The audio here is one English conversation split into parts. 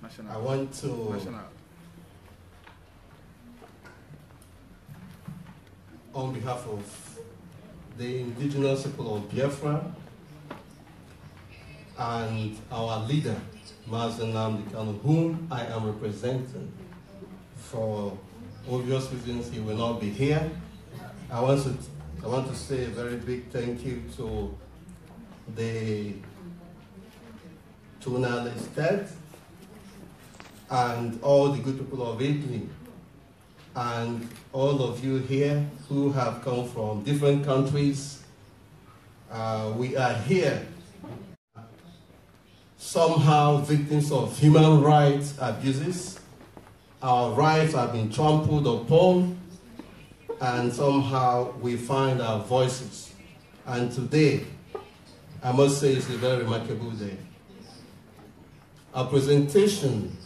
I want to on behalf of the indigenous people of Biafra and our leader, Mazen Nnamdi Kanu, whom I am representing. For obvious reasons, he will not be here. I want to say a very big thank you to the journalists and all the good people of Italy and all of you here who have come from different countries. We are here somehow victims of human rights abuses. Our rights have been trampled upon, and somehow we find our voices. And today, I must say, it's a very remarkable day. Our presentation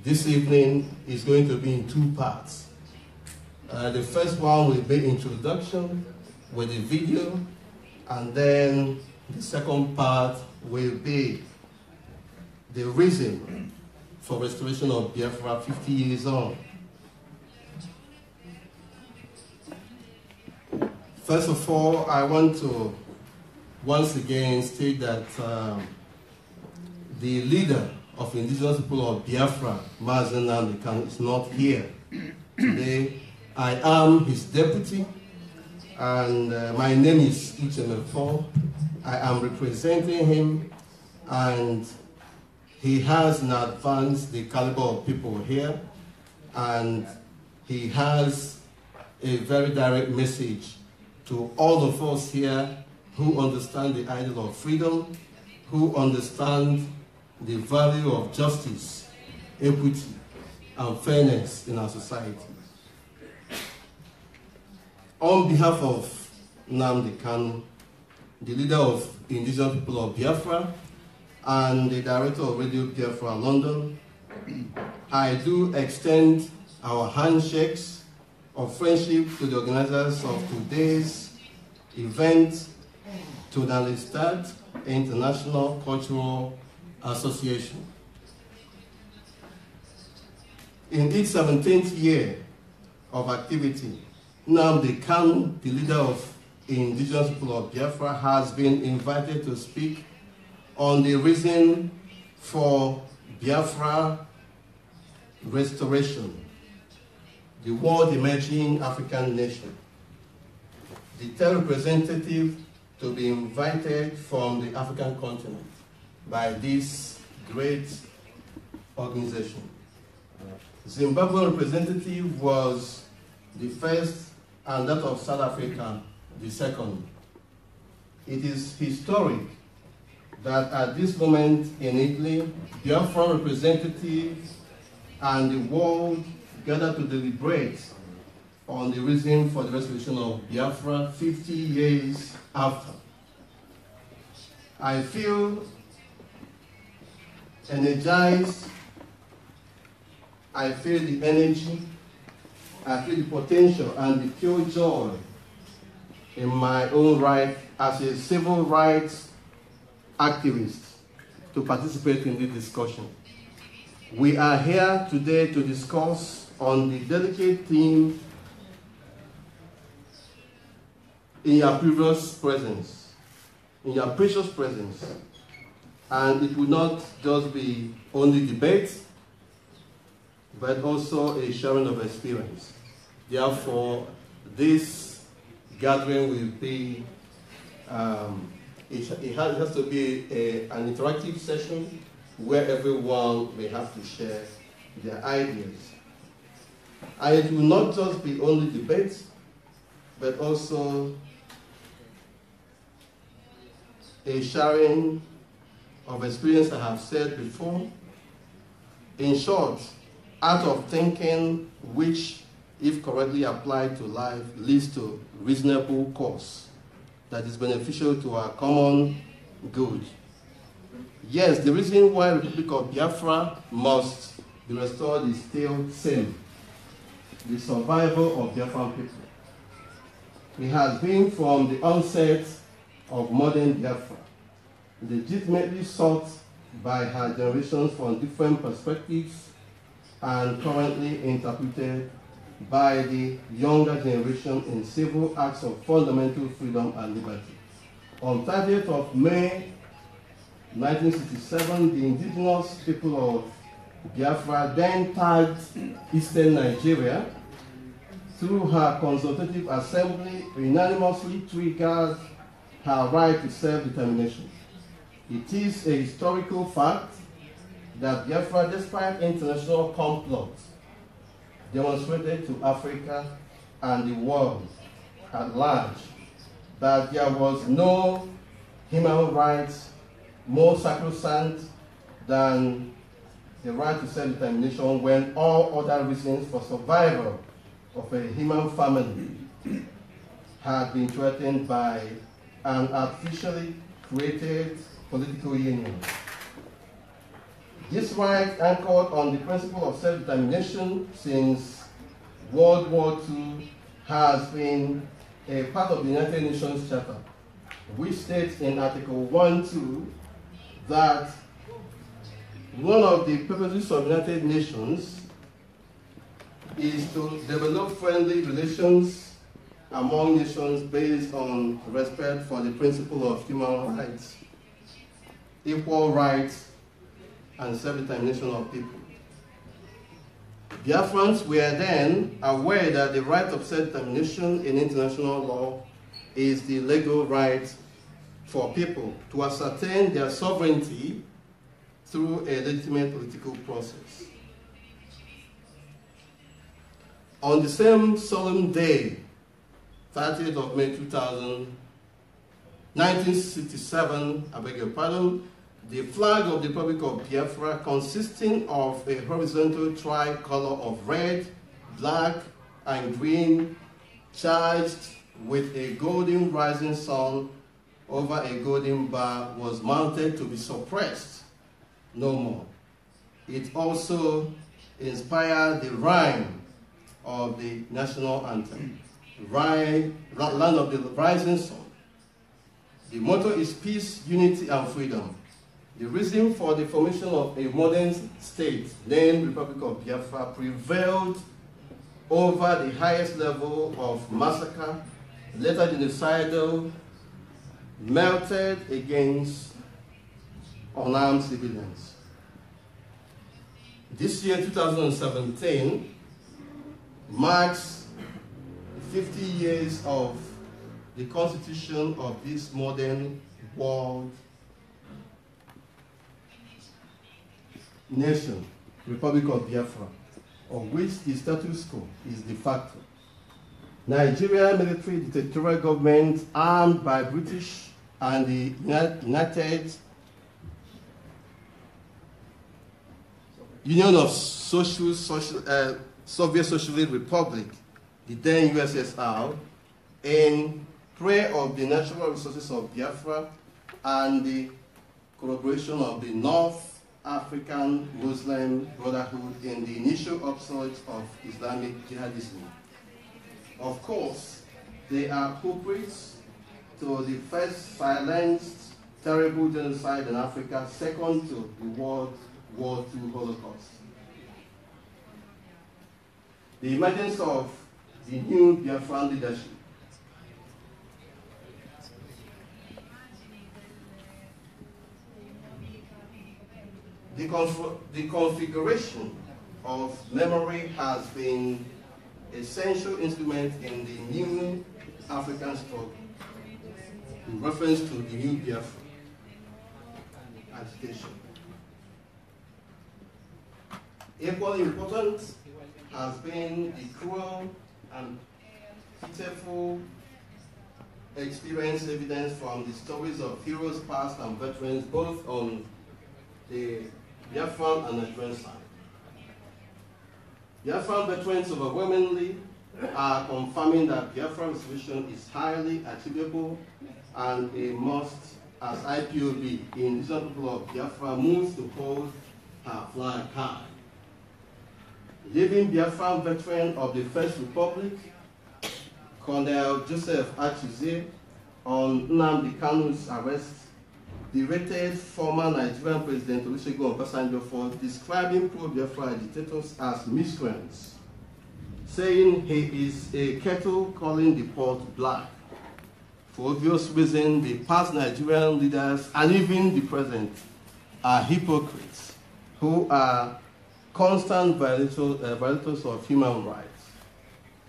this evening is going to be in two parts. The first one will be introduction with a video, and then the second part will be the reason for restoration of Biafra 50 years on. First of all, I want to once again state that the leader of indigenous people of Biafra, Mazen Nnamdi Kanu, is not here today. I am his deputy, and my name is UCHE MEFOR. I am representing him, and he has in advance the caliber of people here, and he has a very direct message to all of us here who understand the ideal of freedom, who understand the value of justice, equity, and fairness in our society. On behalf of Nnamdi Kanu, the leader of indigenous people of Biafra, and the director of Radio Biafra London, I do extend our handshakes of friendship to the organizers of today's event, to the Tonalistad International Cultural Association. In its 17th year of activity, Nnamdi Kanu, the leader of indigenous people of Biafra, has been invited to speak on the reason for Biafra restoration, the world emerging African nation. The third representative to be invited from the African continent by this great organization. Zimbabwean representative was the first, and that of South Africa the second. It is historic that at this moment in Italy, Biafra representatives and the world gather to deliberate on the reason for the restoration of Biafra 50 years after. I feel energized, I feel the energy, I feel the potential and the pure joy in my own right as a civil rights activist to participate in this discussion. We are here today to discuss on the delicate theme in your previous presence, in your precious presence. And it will not just be only debate, but also a sharing of experience. Therefore, this gathering will be, it has to be an interactive session where everyone may have to share their ideas. And it will not just be only debate, but also a sharing of experience I have said before. In short, art of thinking which, if correctly applied to life, leads to reasonable course that is beneficial to our common good. Yes, the reason why the Republic of Biafra must be restored is still same: the survival of Biafran people. It has been from the onset of modern Biafra legitimately sought by her generations from different perspectives and currently interpreted by the younger generation in civil acts of fundamental freedom and liberty. On 30th of May 1967, the indigenous people of Biafra then tagged Eastern Nigeria through her consultative assembly unanimously triggered her right to self-determination. It is a historical fact that Biafra, despite international complots, demonstrated to Africa and the world at large that there was no human rights more sacrosanct than the right to self-determination when all other reasons for survival of a human family had been threatened by an artificially created political union. This right, anchored on the principle of self-determination since World War II, has been a part of the United Nations Charter, which states in Article 1.2 that one of the purposes of the United Nations is to develop friendly relations among nations based on respect for the principle of human rights, equal rights, and self-determination of people. Biafrans were then aware that the right of self-determination in international law is the legal right for people to ascertain their sovereignty through a legitimate political process. On the same solemn day, 30th of May 1967, I beg your pardon, the flag of the Republic of Biafra, consisting of a horizontal tricolor of red, black, and green, charged with a golden rising sun over a golden bar, was mounted to be suppressed no more. It also inspired the rhyme of the national anthem, Land of the Rising Sun. The motto is peace, unity, and freedom. The reason for the formation of a modern state, named Republic of Biafra, prevailed over the highest level of massacre, later genocidal, melted against unarmed civilians. This year, 2017, marks 50 years of the constitution of this modern world nation, Republic of Biafra, of which the status quo is de facto. Nigeria military dictatorial government armed by British and the United Union of Soviet Socialist Republic, the then USSR, in prey of the natural resources of Biafra and the collaboration of the North African Muslim Brotherhood in the initial upsurge of Islamic jihadism. Of course, they are culprits to the first silenced, terrible genocide in Africa, second to the World War II Holocaust. The emergence of the new Biafran leadership the configuration of memory has been an essential instrument in the new African struggle in reference to the new Biafra agitation. Equally important has been the cruel and pitiful experience evidence from the stories of heroes past and veterans, both on the Biafran and Nigerian side. Biafran veterans overwhelmingly are confirming that Biafran restoration is highly achievable and a must as IPOB, the indigenous people of Biafra, moves to hold her flag high. Living Biafran veteran of the First Republic, Colonel Joseph Achizie, on Nnamdi Kanu's arrest berated former Nigerian President Olusegun Obasanjo for describing pro-Biafra agitators as miscreants, saying he is a kettle calling the pot black. For obvious reason, the past Nigerian leaders and even the present are hypocrites who are constant violators of human rights.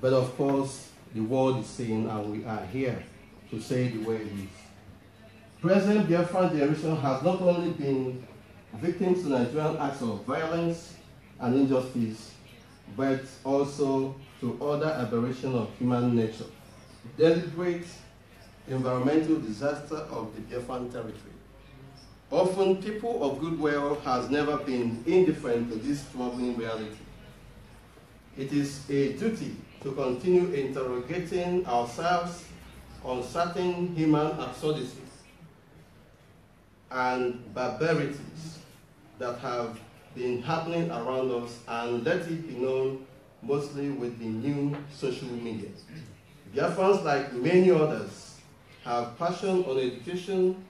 But of course, the world is saying, and we are here to say the way it is. Present Biafran generation has not only been victims to Nigerian acts of violence and injustice, but also to other aberrations of human nature. Deliberate environmental disaster of the Biafran territory. Often, people of goodwill has never been indifferent to this troubling reality. It is a duty to continue interrogating ourselves on certain human absurdities and barbarities that have been happening around us, and let it be known mostly with the new social media. Biafrans, like many others, have passion on education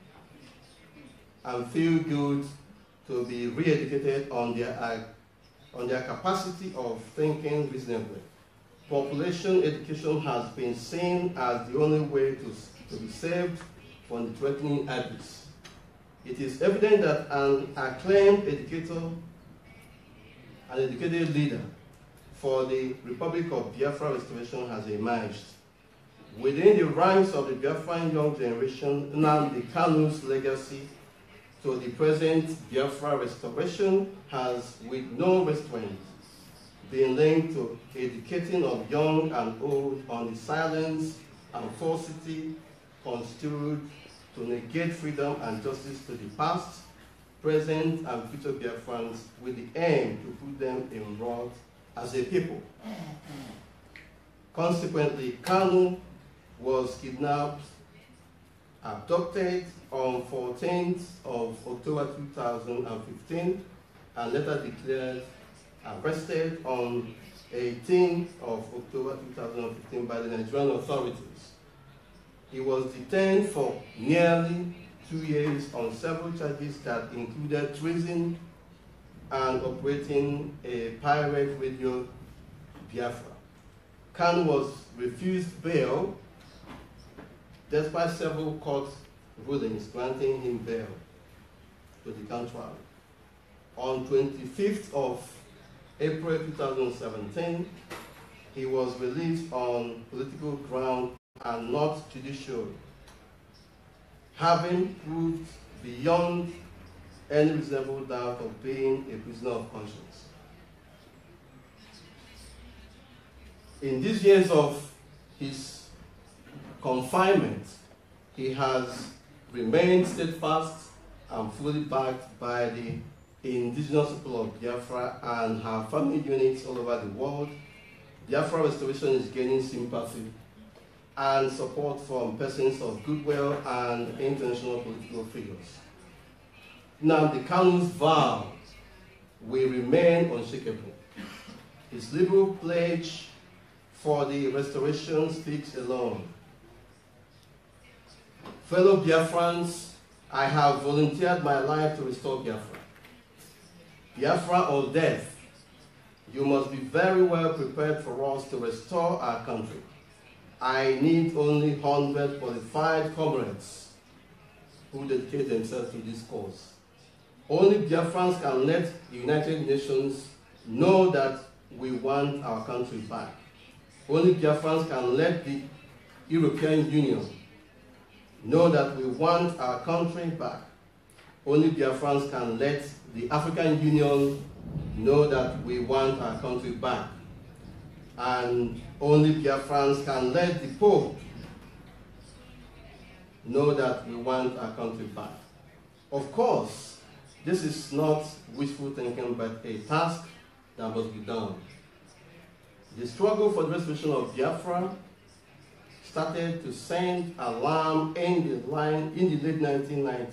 and feel good to be re-educated on their capacity of thinking reasonably. Population education has been seen as the only way to be saved from the threatening abyss. It is evident that an acclaimed educator, an educated leader for the Republic of Biafra restoration has emerged. Within the ranks of the Biafran young generation, Nnamdi Kanu's legacy to the present Biafra restoration has, with no restraint, been linked to educating of young and old on the silence and falsity construed to negate freedom and justice to the past, present, and future Biafrans, with the aim to put them in wrath as a people. Consequently, Kanu was kidnapped, abducted on 14th of October 2015, and later declared arrested on 18th of October 2015 by the Nigerian authorities. He was detained for nearly 2 years on several charges that included treason and operating a pirate radio, Biafra. Khan was refused bail despite several court rulings granting him bail to the contrary. On 25th of April 2017, he was released on political ground and not judicial, having proved beyond any reasonable doubt of being a prisoner of conscience. In these years of his confinement, he has remained steadfast and fully backed by the indigenous people of Biafra and her family units all over the world. Biafra restoration is gaining sympathy and support from persons of goodwill and international political figures. Now, the Kanu's vow will remain unshakable. His liberal pledge for the restoration speaks alone. Fellow Biafrans, I have volunteered my life to restore Biafra. Biafra or death, you must be very well prepared for us to restore our country. I need only 100 qualified comrades who dedicate themselves to this cause. Only Biafrans can let the United Nations know that we want our country back. Only Biafrans can let the European Union know that we want our country back. Only Biafrans can let the African Union know that we want our country back. And only Biafrans can let the Pope know that we want our country back. Of course, this is not wishful thinking, but a task that must be done. The struggle for the restoration of Biafra started to send alarm in the late 1990s.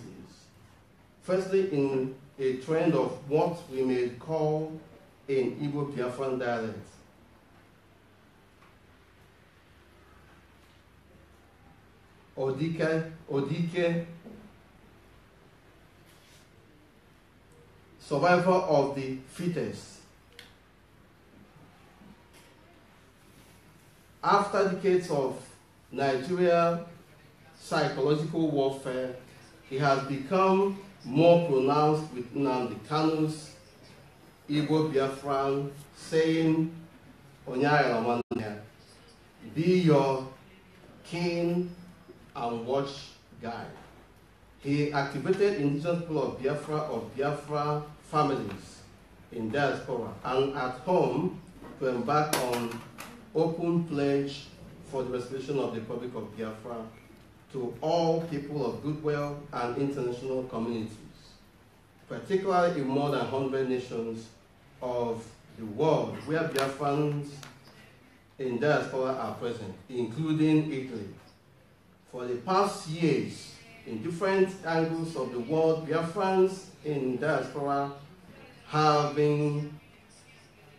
Firstly, in a trend of what we may call in Igbo Biafran dialect. Odike, survival of the fittest. After decades of Nigeria psychological warfare, it has become more pronounced with Nnamdi Kanu's Igbo Biafran saying, "Onyaya, be your king and watch guide." He activated indigenous people of Biafra families in diaspora and at home to embark on open pledge for the restoration of the Republic of Biafra to all people of goodwill and international communities, particularly in more than 100 nations of the world where Biafrans in diaspora are present, including Italy. For the past years, in different angles of the world, Biafrans in diaspora have been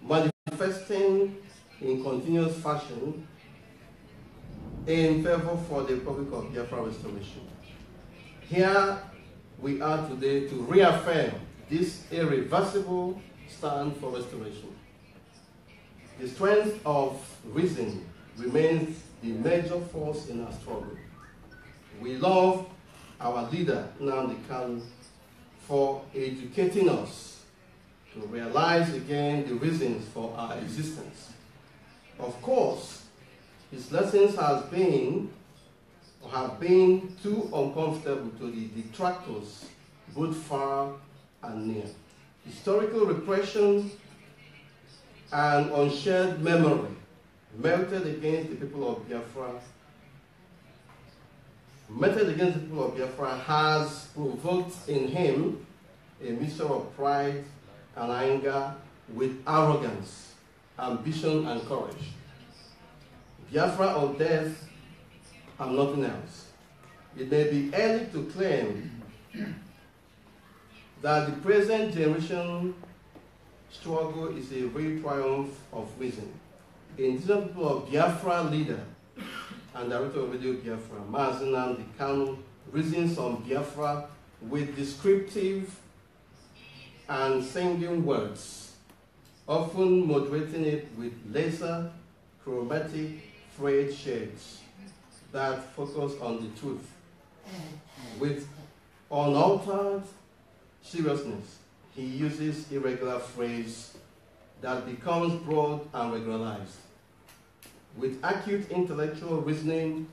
manifesting in continuous fashion in favor for the Republic of Biafra restoration. Here we are today to reaffirm this irreversible stand for restoration. The strength of reason remains the major force in our struggle. We love our leader, Nnamdi Kanu, for educating us to realize again the reasons for our existence. Of course, his lessons have been too uncomfortable to the detractors, both far and near. Historical repression and unshared memory melted against the people of Biafra has provoked in him a mixture of pride and anger with arrogance, ambition and courage. Biafra or death and nothing else. It may be early to claim that the present generation struggle is a real triumph of reason. Indigenous people of Biafra leader and director of Radio Biafra, Mazi Nnamdi Kanu, reasons on Biafra with descriptive and singing words, often moderating it with laser, chromatic, frayed shades that focus on the truth. With unaltered seriousness, he uses irregular phrase that becomes broad and regularized. With acute intellectual reasoning,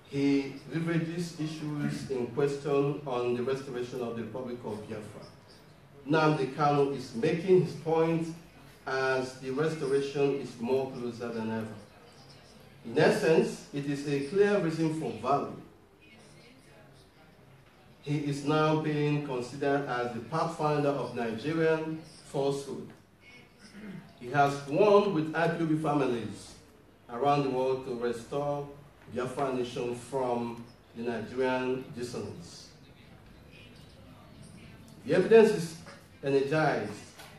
he leverages issues in question on the restoration of the Republic of Biafra. Nnamdi Kanu is making his point as the restoration is more closer than ever. In essence, it is a clear reason for value. He is now being considered as the pathfinder of Nigerian falsehood. He has won with IPOB families around the world to restore Biafra nation from the Nigerian dissonance. The evidence is energized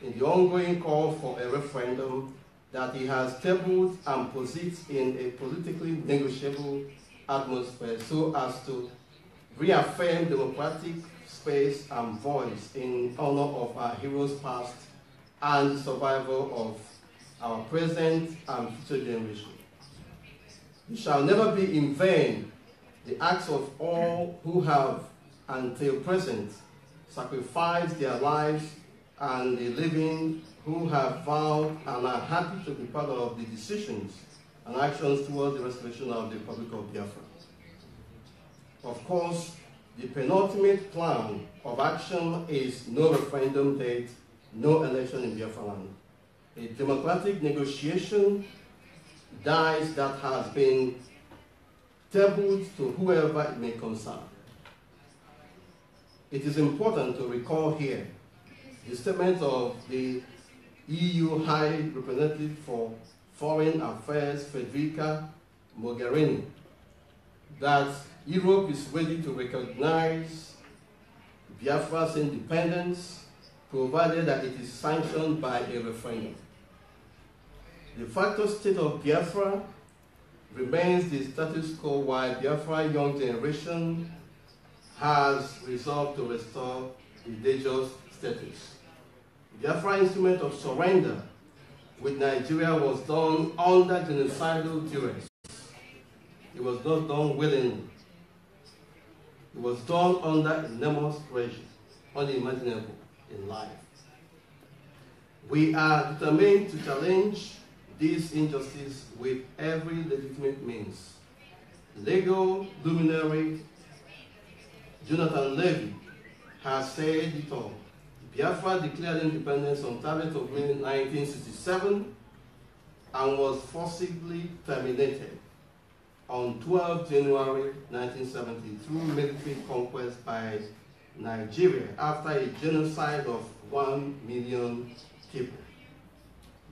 in the ongoing call for a referendum that he has tabled and posits in a politically negotiable atmosphere so as to reaffirm democratic space and voice in honor of our heroes past and the survival of our present and future generation. It shall never be in vain the acts of all who have, until present, sacrificed their lives and the living who have vowed and are happy to be part of the decisions and actions towards the restoration of the Republic of Biafra. Of course, the penultimate plan of action is no referendum date, no election in Biafra land. A democratic negotiation dice that has been tabled to whoever it may concern. It is important to recall here the statement of the EU High Representative for Foreign Affairs, Federica Mogherini, that Europe is ready to recognize Biafra's independence, provided that it is sanctioned by a referendum. The facto state of Biafra remains the status quo while Biafra young generation has resolved to restore indigenous status. Biafra instrument of surrender with Nigeria was done under genocidal duress. It was not done willingly. It was done under enormous pressure, unimaginable in life. We are determined to challenge this injustice with every legitimate means. Legal luminary Jonathan Levy has said it all. Biafra declared independence on 30th of May 1967 and was forcibly terminated on 12 January 1970 through military conquest by Nigeria after a genocide of 1 million people.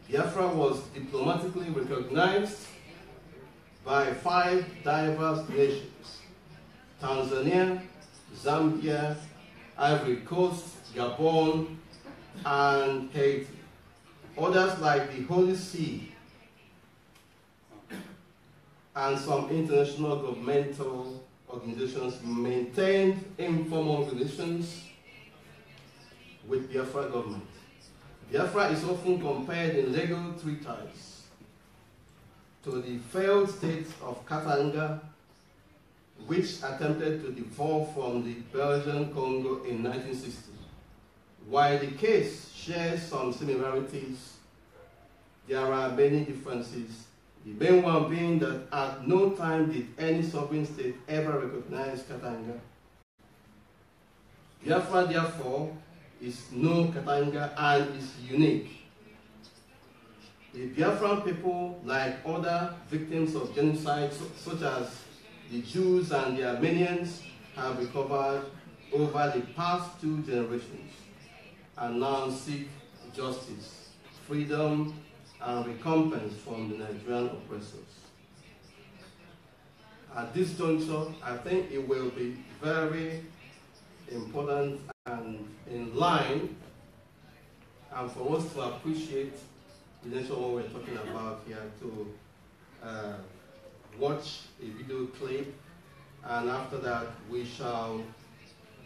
Biafra was diplomatically recognized by 5 diverse nations: Tanzania, Zambia, Ivory Coast, Gabon, and Haiti. Others like the Holy See and some international governmental organizations maintained informal relations with Biafra government. Biafra is often compared in legal treatises to the failed state of Katanga, which attempted to devolve from the Belgian Congo in 1960. While the case shares some similarities, there are many differences. The main one being that at no time did any sovereign state ever recognize Katanga. Biafra, therefore, is no Katanga and is unique. The Biafran people, like other victims of genocide, such as the Jews and the Armenians, have recovered over the past 2 generations and now seek justice, freedom, and recompense from the Nigerian oppressors. At this juncture, I think it will be very important and in line, and for us to appreciate the nature of what we're talking about here, to watch a video clip, and after that we shall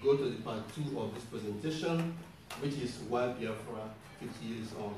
go to the part 2 of this presentation, which is why Biafra 50 years on.